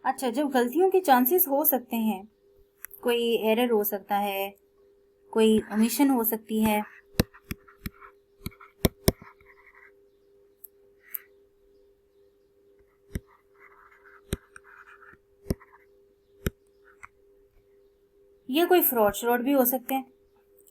अच्छा, जब गलतियों के चांसेस हो सकते हैं, कोई एरर हो सकता है, कोई ओमिशन हो सकती है, या कोई फ्रॉड भी हो सकते हैं,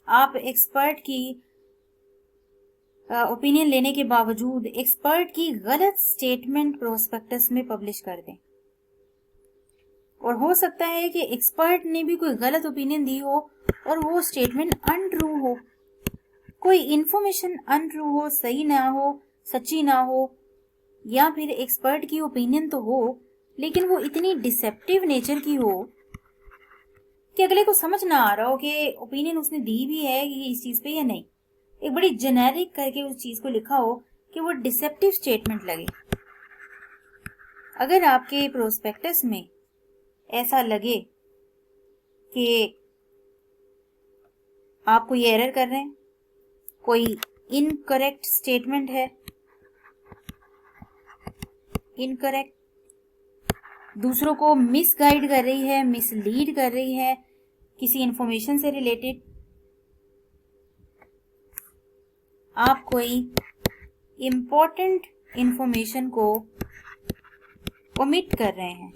आप एक्सपर्ट की ओपिनियन लेने के बावजूद एक्सपर्ट की गलत स्टेटमेंट प्रोस्पेक्टस में पब्लिश कर दें। और हो सकता है कि एक्सपर्ट ने भी कोई गलत ओपिनियन दी हो और वो स्टेटमेंट अनट्रू हो, कोई इंफॉर्मेशन अनट्रू हो, सही ना हो, सच्ची ना हो, या फिर एक्सपर्ट की ओपिनियन तो हो लेकिन वो इतनी डिसेप्टिव नेचर की हो कि अगले को समझ ना आ रहा हो कि ओपिनियन उसने दी भी है कि इस चीज पे या नहीं। एक बड़ी जेनेरिक करके उस चीज को लिखा हो कि वो डिसेप्टिव स्टेटमेंट लगे। अगर आपके प्रोस्पेक्टस में ऐसा लगे कि आप कोई एरर कर रहे हैं, कोई इनकरेक्ट स्टेटमेंट है, इनकरेक्ट, दूसरों को मिसगाइड कर रही है, मिसलीड कर रही है किसी इंफॉर्मेशन से रिलेटेड, आप कोई इंपॉर्टेंट इंफॉर्मेशन को ओमिट कर रहे हैं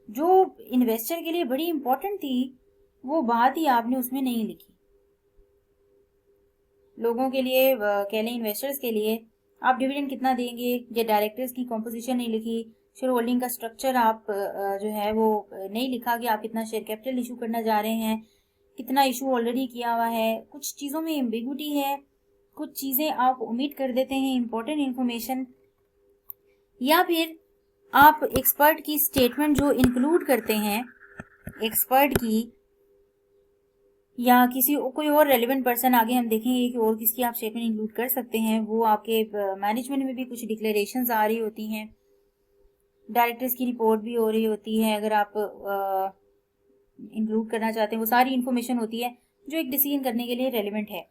जो इन्वेस्टर के लिए बड़ी इंपॉर्टेंट थी, वो बात ही आपने उसमें नहीं लिखी। लोगों के लिए, कह लें इन्वेस्टर्स के लिए, आप डिविडेंड कितना देंगे, ये डायरेक्टर्स की कॉम्पोजिशन नहीं लिखी, शेयर होल्डिंग का स्ट्रक्चर आप जो है वो नहीं लिखा कि आप कितना शेयर कैपिटल इशू करना जा रहे हैं, कितना इशू ऑलरेडी किया हुआ है, कुछ चीज़ों में एम्बिगुइटी है, कुछ चीज़ें आप ओमिट कर देते हैं, इंपॉर्टेंट इन्फॉर्मेशन, या फिर आप एक्सपर्ट की स्टेटमेंट जो इंक्लूड करते हैं, एक्सपर्ट की या किसी कोई और रेलिवेंट पर्सन, आगे हम देखेंगे कि और किसकी आप स्टेटमेंट इंक्लूड कर सकते हैं, वो आपके मैनेजमेंट में भी कुछ डिक्लेरेशंस आ रही होती हैं, डायरेक्टर्स की रिपोर्ट भी हो रही होती है, अगर आप इंक्लूड करना चाहते हैं, वो सारी इंफॉर्मेशन होती है जो एक डिसीजन करने के लिए रेलिवेंट है।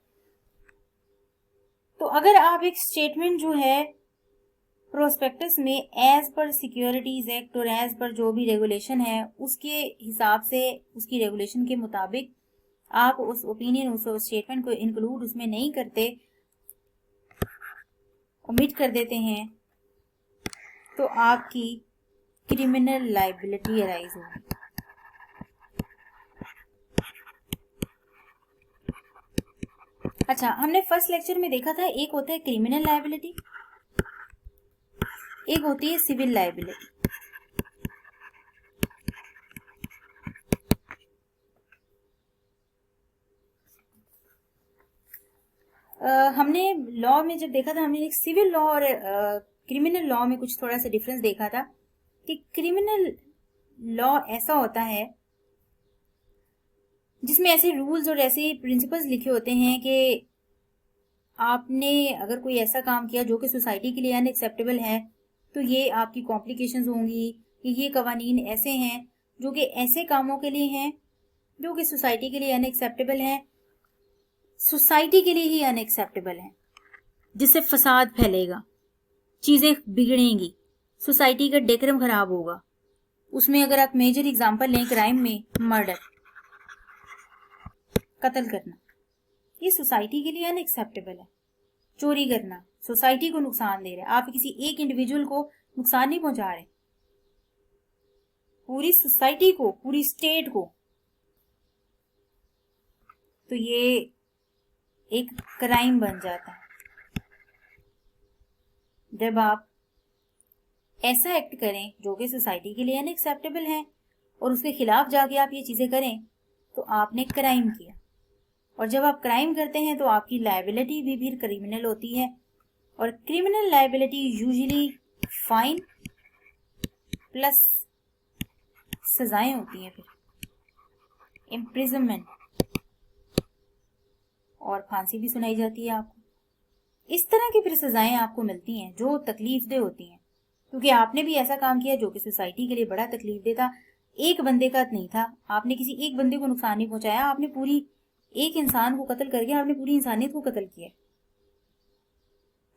तो अगर आप एक स्टेटमेंट जो है प्रोस्पेक्टस में एज पर सिक्योरिटीज एक्ट और एज पर जो भी रेगुलेशन है उसके हिसाब से, उसकी रेगुलेशन के मुताबिक आप उस ओपिनियन, उस स्टेटमेंट को इंक्लूड उसमें नहीं करते, ओमिट कर देते हैं, तो आपकी क्रिमिनल लायबिलिटी अराइज होगी। अच्छा, हमने फर्स्ट लेक्चर में देखा था एक होता है क्रिमिनल लायबिलिटी, एक होती है सिविल लायबिलिटी। हमने लॉ में जब देखा था, हमने एक सिविल लॉ और क्रिमिनल लॉ में कुछ थोड़ा सा डिफरेंस देखा था कि क्रिमिनल लॉ ऐसा होता है जिसमें ऐसे रूल्स और ऐसे प्रिंसिपल्स लिखे होते हैं कि आपने अगर कोई ऐसा काम किया जो कि सोसाइटी के लिए अनएक्सेप्टेबल है तो ये आपकी कॉम्प्लिकेशंस होंगी, कि ये कवानीन ऐसे हैं जो कि ऐसे कामों के लिए हैं जो कि सोसाइटी के लिए अनएक्सेप्टेबल हैं, सोसाइटी के लिए ही अनएक्सेप्टेबल है, जिससे फसाद फैलेगा, चीजें बिगड़ेंगी, सोसाइटी का डेकोरम खराब होगा। उसमें अगर आप मेजर एग्जांपल लें क्राइम में, मर्डर, कत्ल करना, ये सोसाइटी के लिए अनएक्सेप्टेबल है। चोरी करना सोसाइटी को नुकसान दे रहा है, आप किसी एक इंडिविजुअल को नुकसान नहीं पहुंचा रहे, पूरी सोसाइटी को, पूरी स्टेट को। तो ये एक क्राइम बन जाता है जब आप ऐसा एक्ट करें जो कि सोसाइटी के लिए अनएक्सेप्टेबल है और उसके खिलाफ जाके आप ये चीजें करें तो आपने क्राइम किया। और जब आप क्राइम करते हैं तो आपकी लायबिलिटी भी फिर क्रिमिनल होती है, और criminal liability usually fine plus सजाएं होती हैं, फिर इम्प्रिजनमेंट और फांसी भी सुनाई जाती है आपको। इस तरह की फिर सजाएं आपको मिलती हैं जो तकलीफदेह होती हैं, क्योंकि आपने भी ऐसा काम किया जो कि सोसाइटी के लिए बड़ा तकलीफदेह था। एक बंदे का नहीं था, आपने किसी एक बंदे को नुकसान नहीं पहुंचाया, आपने पूरी एक इंसान को कत्ल करके आपने पूरी इंसानियत को कत्ल किया,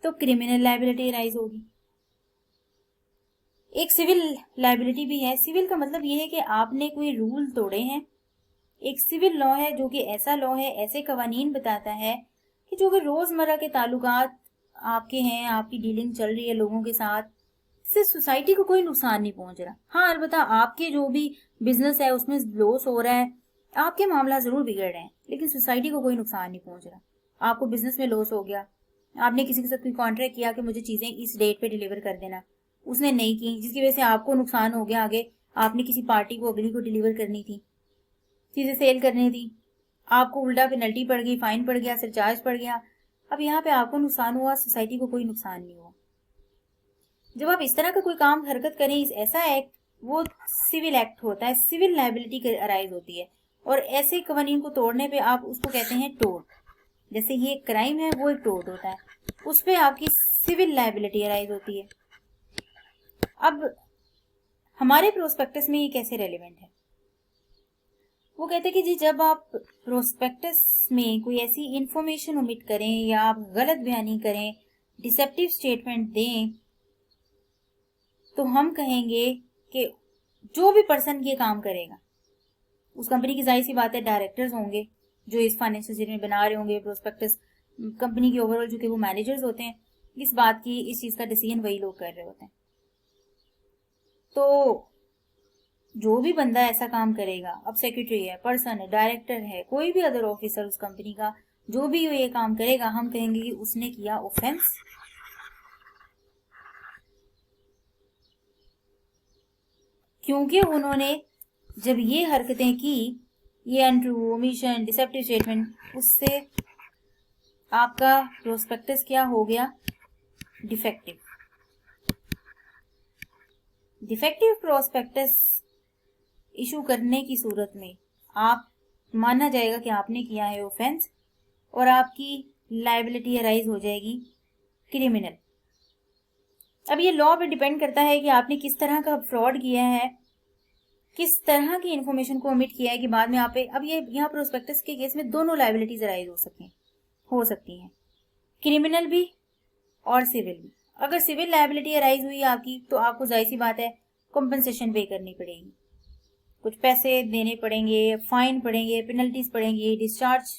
तो क्रिमिनल लायबिलिटी राइज होगी। एक सिविल लाइबिलिटी भी है। सिविल का मतलब ये है कि आपने कोई रूल तोड़े हैं। एक सिविल लॉ है जो कि ऐसा लॉ है, ऐसे कवानीन बताता है कि जो भी रोजमर्रा के ताल्लुकात आपके हैं, आपकी डीलिंग चल रही है लोगों के साथ, इससे सोसाइटी को कोई नुकसान नहीं पहुंच रहा। हाँ अलबत्ता आपके जो भी बिजनेस है उसमें लॉस हो रहा है, आपके मामला जरूर बिगड़ रहे हैं, लेकिन सोसाइटी को कोई नुकसान नहीं पहुंच रहा। आपको बिजनेस में लॉस हो गया, आपने किसी के साथ कोई कॉन्ट्रैक्ट किया कि मुझे चीजें इस डेट पे डिलीवर कर देना, उसने नहीं की, जिसकी वजह से आपको नुकसान हो गया। आगे आपने किसी पार्टी को अगली को डिलीवर करनी थी, चीजें सेल करनी थी, आपको उल्टा पेनल्टी पड़ गई, फाइन पड़ गया, सरचार्ज पड़ गया। अब यहाँ पे आपको नुकसान हुआ, सोसाइटी को कोई नुकसान नहीं हुआ। जब आप इस तरह का कोई काम हरकत करें, ऐसा एक्ट, वो सिविल एक्ट होता है, सिविल लाइबिलिटी अराइज होती है। और ऐसे कवानीन को तोड़ने पे आप उसको कहते हैं टोर्ट। जैसे ये क्राइम है वो एक टोर्ट होता है, उस पे आपकी सिविल लाइबिलिटी अराइज होती है। अब हमारे प्रोस्पेक्टस में ये कैसे रेलिवेंट है? वो कहते हैं कि जी जब आप प्रोस्पेक्टस में कोई ऐसी इंफॉर्मेशन ओमिट करें या आप गलत बयानी करें, डिसेप्टिव स्टेटमेंट दें, तो हम कहेंगे कि जो भी पर्सन ये काम करेगा, उस कंपनी की जाहिर सी बात है डायरेक्टर्स होंगे जो इस फाइनेंशियल स्टेटमेंट बना रहे होंगे, प्रोस्पेक्टस कंपनी के ओवरऑल जो कि वो मैनेजर्स होते हैं, इस बात की, इस चीज का डिसीजन वही लोग कर रहे होते हैं। तो जो भी बंदा ऐसा काम करेगा, अब सेक्रेटरी है, पर्सन है, डायरेक्टर है, कोई भी अदर ऑफिसर उस कंपनी का, जो भी ये काम करेगा, हम कहेंगे कि उसने किया ऑफेंस। क्योंकि उन्होंने जब ये हरकतें की, ये अनट्रू, ओमिशन, डिसेप्टिव स्टेटमेंट, उससे आपका प्रोस्पेक्टस क्या हो गया? डिफेक्टिव। डिफेक्टिव प्रोस्पेक्टस इशू करने की सूरत में आप माना जाएगा कि आपने किया है ऑफेंस और आपकी लायबिलिटी अराइज हो जाएगी क्रिमिनल। अब ये लॉ पे डिपेंड करता है कि आपने किस तरह का फ्रॉड किया है, किस तरह की इंफॉर्मेशन को ओमिट किया है कि बाद में आप अब ये यहाँ प्रोस्पेक्टस के केस में दोनों लायबिलिटीज अराइज हो सकती हैं, क्रिमिनल भी और सिविल भी। अगर सिविल लायबिलिटी अराइज हुई आपकी, तो आपको जाहिर सी बात है कॉम्पनसेशन पे करनी पड़ेगी, कुछ पैसे देने पड़ेंगे, फाइन पड़ेंगे, पेनल्टीज पड़ेंगी, डिस्चार्ज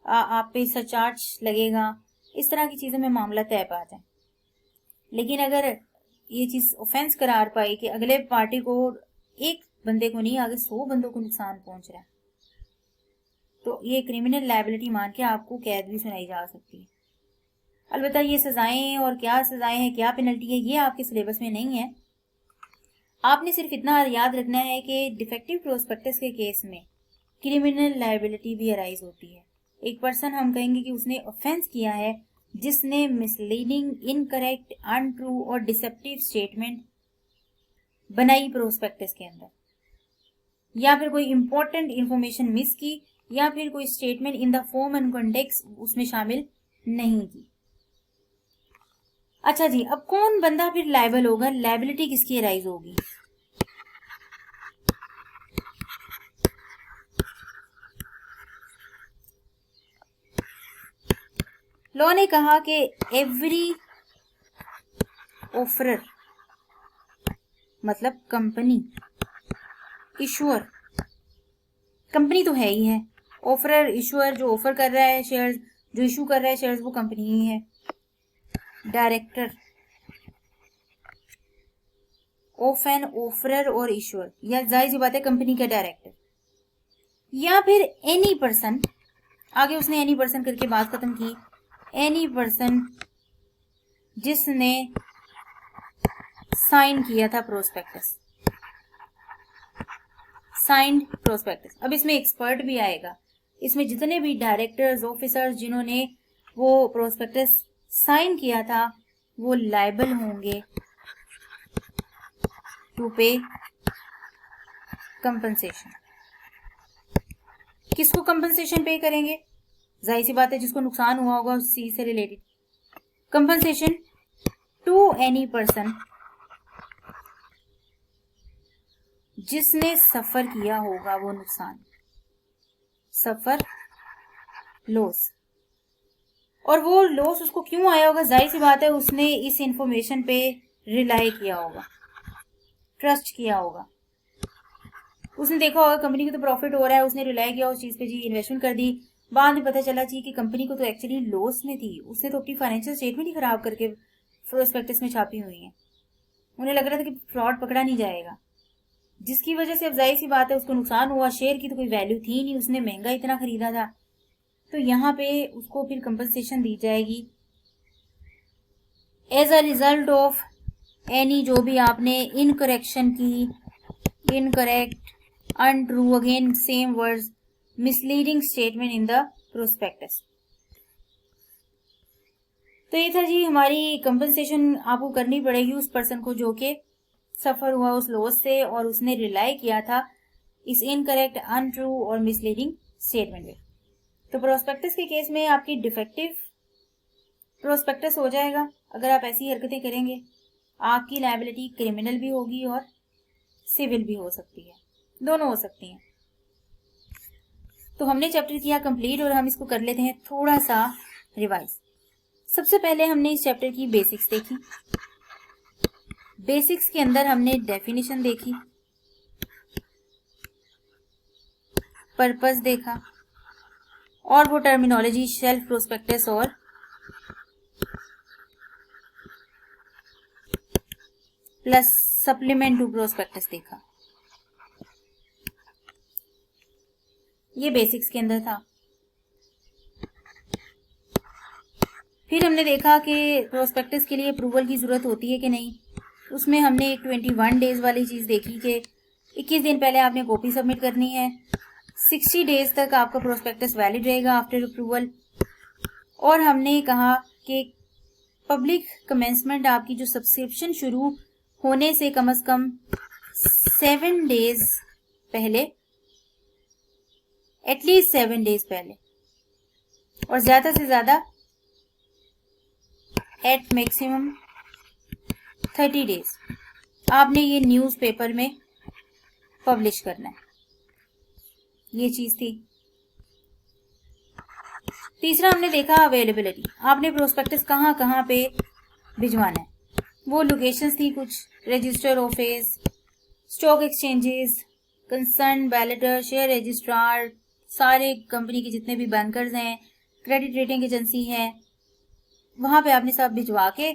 आप पे सरचार्ज लगेगा, इस तरह की चीजों में मामला तय पा जाए। लेकिन अगर ये चीज ऑफेंस करार पाई कि अगले पार्टी को, एक बंदे को नहीं, आगे 100 बंदों को नुकसान पहुंच रहा है, तो ये क्रिमिनल लायबिलिटी मान के आपको कैद भी सुनाई जा सकती है। अलबत्ता ये सजाएं और क्या सजाएं हैं, क्या पेनल्टी है, ये आपके सिलेबस में नहीं है। आपने सिर्फ इतना याद रखना है कि डिफेक्टिव प्रोस्पेक्टस के केस में क्रिमिनल लायबिलिटी भी अराइज होती है। एक पर्सन हम कहेंगे कि उसने ऑफेंस किया है जिसने मिसलीडिंग, इनकरेक्ट, अनट्रू और डिसेप्टिव स्टेटमेंट बनाई प्रोस्पेक्टस के अंदर, या फिर कोई इंपॉर्टेंट इंफॉर्मेशन मिस की, या फिर कोई statement in the form and context उसमें शामिल नहीं की। अच्छा जी, अब कौन बंदा फिर लायबल होगा? लायबिलिटी किसकी अराइज होगी? लॉ ने कहा कि एवरी ऑफरर, मतलब कंपनी, इशूअर, कंपनी तो है ही है, ऑफरर, इशूअर, जो ऑफर कर रहा है शेयर्स, जो इशू कर रहा है शेयर्स, वो कंपनी ही है। डायरेक्टर ऑफ एन ऑफरर और इशूअर, या जाहिर सी बात है कंपनी का डायरेक्टर, या फिर एनी पर्सन, आगे उसने एनी पर्सन करके बात खत्म की, एनी पर्सन जिसने साइन किया था प्रोस्पेक्टस, साइंड प्रोस्पेक्टस। अब इसमें एक्सपर्ट भी आएगा, इसमें जितने भी डायरेक्टर्स, ऑफिसर्स जिन्होंने वो प्रोस्पेक्टस साइन किया था, वो लायबल होंगे टू पे कंपनसेशन। किसको कंपनसेशन पे करेंगे? जाहिर सी बात है जिसको नुकसान हुआ होगा उस चीज से related. Compensation to any person जिसने सफर किया होगा वो नुकसान, सफर, लॉस। और वो लॉस उसको क्यों आया होगा? जाहिर सी बात है उसने इस इंफॉर्मेशन पे रिलाई किया होगा। ट्रस्ट किया होगा, उसने देखा होगा कंपनी को तो प्रॉफिट हो रहा है, उसने रिलाई किया उस चीज पे जी, इन्वेस्टमेंट कर दी। बाद में पता चला जी कि कंपनी को तो एक्चुअली लॉस में थी, उसने तो अपनी फाइनेंशियल स्टेटमेंट ही खराब करके प्रोस्पेक्टस में छापी हुई है। उन्हें लग रहा था कि फ्रॉड पकड़ा नहीं जाएगा, जिसकी वजह से अब जाहिर सी बात है उसको नुकसान हुआ। शेयर की तो कोई वैल्यू थी नहीं, उसने महंगा इतना खरीदा था, तो यहाँ पे उसको फिर कंपनसेशन दी जाएगी as a result of any, जो भी आपने इनकरेक्शन की, incorrect, untrue, again same words, misleading statement in the prospectus. तो ये था जी हमारी कंपनसेशन आपको करनी पड़ेगी उस पर्सन को जो कि सफर हुआ उस लॉस से और उसने रिलाई किया था इस इनकरेक्ट, अनट्रू और मिसलीडिंग स्टेटमेंट में। तो प्रोस्पेक्टस के केस में आपकी डिफेक्टिव प्रोस्पेक्टस हो जाएगा अगर आप ऐसी हरकतें करेंगे। आपकी लायबिलिटी क्रिमिनल भी होगी और सिविल भी हो सकती है, दोनों हो सकती हैं। तो हमने चैप्टर किया कंप्लीट और हम इसको कर लेते हैं थोड़ा सा रिवाइज। सबसे पहले हमने इस चैप्टर की बेसिक्स देखी। बेसिक्स के अंदर हमने डेफिनेशन देखी, पर्पस देखा और वो टर्मिनोलॉजी शेल्फ प्रोस्पेक्टस और प्लस सप्लीमेंट टू प्रोस्पेक्टस देखा। ये बेसिक्स के अंदर था। फिर हमने देखा कि प्रोस्पेक्टस के लिए अप्रूवल की जरूरत होती है कि नहीं। उसमें हमने एक 21 डेज वाली चीज देखी कि 21 दिन पहले आपने कॉपी सबमिट करनी है, 60 डेज तक आपका प्रोस्पेक्टस वैलिड रहेगा आफ्टर अप्रूवल। और हमने कहा कि पब्लिक कमेंसमेंट आपकी जो सब्सक्रिप्शन शुरू होने से कम से कम 7 डेज पहले, एटलीस्ट 7 डेज पहले, और ज्यादा से ज्यादा एट मैक्सिमम 30 डेज आपने ये न्यूज़पेपर में पब्लिश करना है। ये चीज थी। तीसरा हमने देखा अवेलेबिलिटी, आपने प्रोस्पेक्टस कहाँ कहाँ पे भिजवाना है। वो लोकेशंस थी कुछ, register office, stock exchanges, concern बैलेटर, शेयर रजिस्ट्रार, सारे कंपनी के जितने भी बैंकर्स हैं, क्रेडिट रेटिंग एजेंसी है, वहां पे आपने सब भिजवा के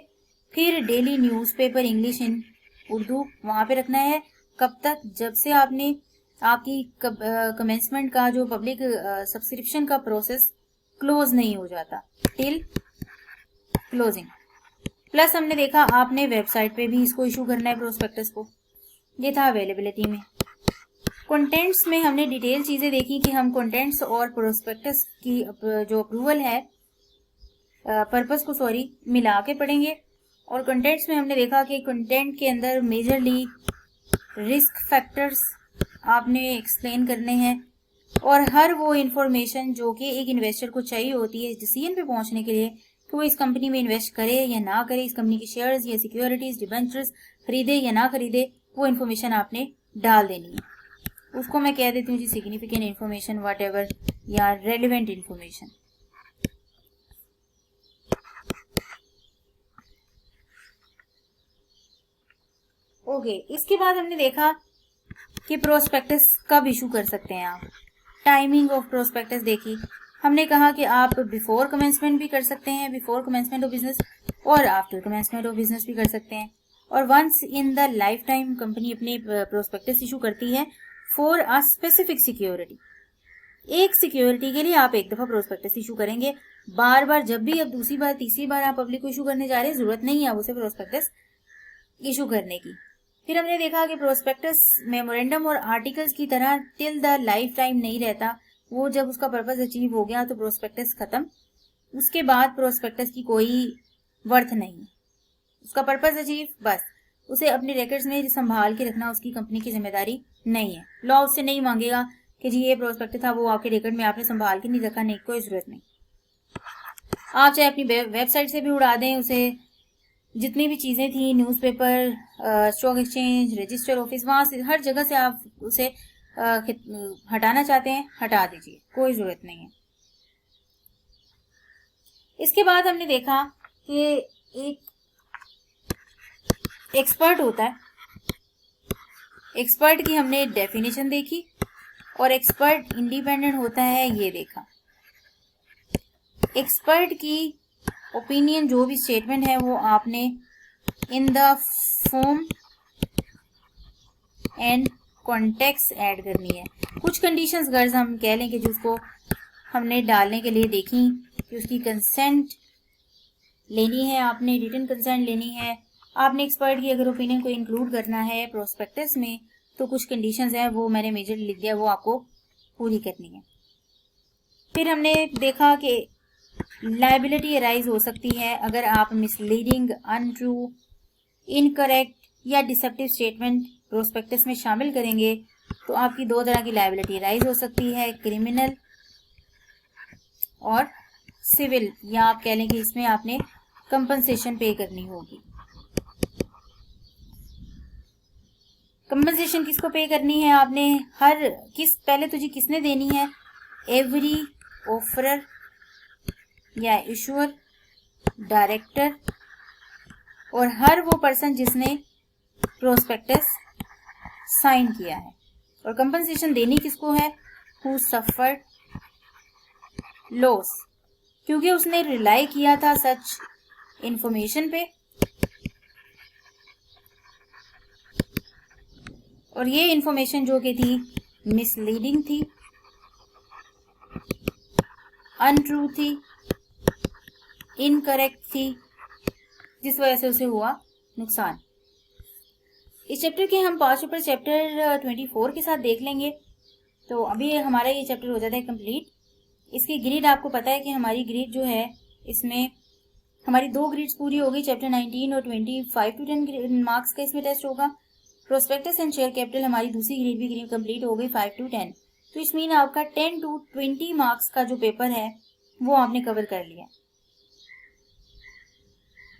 फिर daily newspaper English in Urdu वहां पे रखना है। कब तक? जब से आपने आपकी कमेंसमेंट का जो पब्लिक सब्सक्रिप्शन का प्रोसेस क्लोज नहीं हो जाता, टिल क्लोजिंग। प्लस हमने देखा आपने वेबसाइट पे भी इसको इशू करना है प्रोस्पेक्टस को। ये था अवेलेबिलिटी में। कंटेंट्स में हमने डिटेल चीजें देखी कि हम कंटेंट्स और प्रोस्पेक्टस की जो अप्रूवल है पर्पस को मिला के पढ़ेंगे। और कंटेंट्स में हमने देखा कि कंटेंट के अंदर मेजरली रिस्क फैक्टर्स आपने एक्सप्लेन करने हैं और हर वो इंफॉर्मेशन जो कि एक इन्वेस्टर को चाहिए होती है डिसीजन पे पहुंचने के लिए कि वो इस कंपनी में इन्वेस्ट करे या ना करे, इस कंपनी के शेयर्स या सिक्योरिटीज डिबेंचर्स खरीदे या ना खरीदे, वो इन्फॉर्मेशन आपने डाल देनी है। उसको मैं कह देती हूँ जी सिग्निफिकेंट इन्फॉर्मेशन, वट एवर, या रेलिवेंट इन्फॉर्मेशन। ओके, इसके बाद हमने देखा कि प्रोस्पेक्टस कब इशू कर सकते हैं आप। टाइमिंग ऑफ प्रोस्पेक्टस देखी। हमने कहा कि आप बिफोर कमेंसमेंट भी कर सकते हैं, बिफोर कमेंसमेंट ऑफ बिजनेस, और आफ्टर कमेंसमेंट ऑफ बिजनेस भी कर सकते हैं। और once in the lifetime company अपने प्रोस्पेक्टस इशू करती है फॉर अ स्पेसिफिक सिक्योरिटी। एक सिक्योरिटी के लिए आप एक दफा प्रोस्पेक्टस इशू करेंगे, बार बार जब भी अब दूसरी बार तीसरी बार आप पब्लिक को इशू करने जा रहे हैं, जरूरत नहीं है उसे प्रोस्पेक्टस इशू करने की। फिर हमने देखा कि प्रोस्पेक्टस मेमोरेंडम और आर्टिकल्स की तरह टिल द लाइफ टाइम नहीं रहता, वो जब उसका पर्पस अचीव हो गया तो प्रोस्पेक्टस खत्म, उसके बाद प्रोस्पेक्टस की कोई वर्थ नहीं। उसका पर्पस अचीव, बस उसे अपने रिकॉर्ड्स में संभाल के रखना उसकी कंपनी की जिम्मेदारी नहीं है। लॉ उससे नहीं मांगेगा कि जी ये प्रोस्पेक्टस था वो आपके रिकॉर्ड में आपने संभाल के नहीं रखा, नहीं, कोई जरूरत नहीं। आप चाहे अपनी वेबसाइट से भी उड़ा दें उसे, जितनी भी चीजें थी newspaper, stock exchange, register office, वहां से हर जगह से आप उसे हटाना चाहते हैं हटा दीजिए, कोई जरूरत नहीं है। इसके बाद हमने देखा कि एक एक्सपर्ट होता है एक्सपर्ट की हमने डेफिनेशन देखी और एक्सपर्ट इंडिपेंडेंट होता है ये देखा। एक्सपर्ट की ओपिनियन जो भी स्टेटमेंट है वो आपने in the form and context add करनी है। कुछ कंडीशंस गर्ज हम कह लें कि जिसको हमने डालने के लिए देखी कि उसकी कंसेंट लेनी है, आपने रिटन कंसेंट लेनी है, आपने एक्सपर्ट की अगर ओपिनियन को इंक्लूड करना है प्रोस्पेक्टस में तो कुछ कंडीशंस हैं वो मैंने मेजर लिख दिया, वो आपको पूरी करनी है। फिर हमने देखा कि लायबिलिटी अराइज हो सकती है अगर आप मिसलीडिंग, अनट्रू, इनकरेक्ट या डिसेप्टिव स्टेटमेंट प्रोस्पेक्टस में शामिल करेंगे तो आपकी दो तरह की लायबिलिटी अराइज हो सकती है, क्रिमिनल और सिविल, या आप कह लें कि इसमें आपने कंपनसेशन पे करनी होगी। कंपनसेशन किसको पे करनी है आपने, पहले तो जी किसने देनी है, एवरी ऑफरर या इशूअर, डायरेक्टर और हर वो पर्सन जिसने प्रोस्पेक्टस साइन किया है। और कंपनसेशन देनी किसको है, हु सफर्ड लॉस, क्योंकि उसने रिलाई किया था सच इंफॉर्मेशन पे और ये इंफॉर्मेशन जो कि थी मिसलीडिंग थी, अनट्रू थी, इनकरेक्ट थी, जिस वजह से उसे हुआ नुकसान। इस चैप्टर के हम 5 पेपर चैप्टर 24 के साथ देख लेंगे। तो अभी हमारा ये चैप्टर हो जाता है कंप्लीट। इसकी ग्रेड आपको पता है कि हमारी ग्रेड जो है इसमें हमारी 2 ग्रेड्स पूरी हो गई, चैप्टर 19 और 20 5 to 10 मार्क्स का इसमें टेस्ट होगा। प्रोस्पेक्टस एंड शेयर कैपिटल हमारी दूसरी ग्रेड भी ग्रेड कंप्लीट हो गई 5 to 10। तो इस मीन आपका 10 to 20 मार्क्स का जो पेपर है वो आपने कवर कर लिया।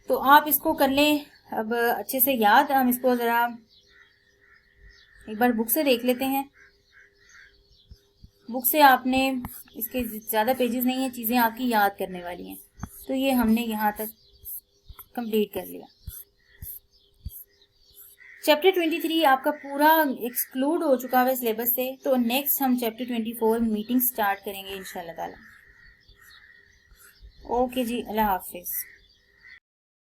तो आप इसको कर लें अब अच्छे से याद। हम इसको जरा एक बार बुक से देख लेते हैं। बुक से आपने इसके ज़्यादा पेजेस नहीं है, चीज़ें आपकी याद करने वाली हैं। तो ये हमने यहाँ तक कंप्लीट कर लिया। चैप्टर 23 आपका पूरा एक्सक्लूड हो चुका है सिलेबस से। तो नेक्स्ट हम चैप्टर 24 मीटिंग स्टार्ट करेंगे इंशाल्लाह ताला। ओके जी, अल्लाह हाफिज़।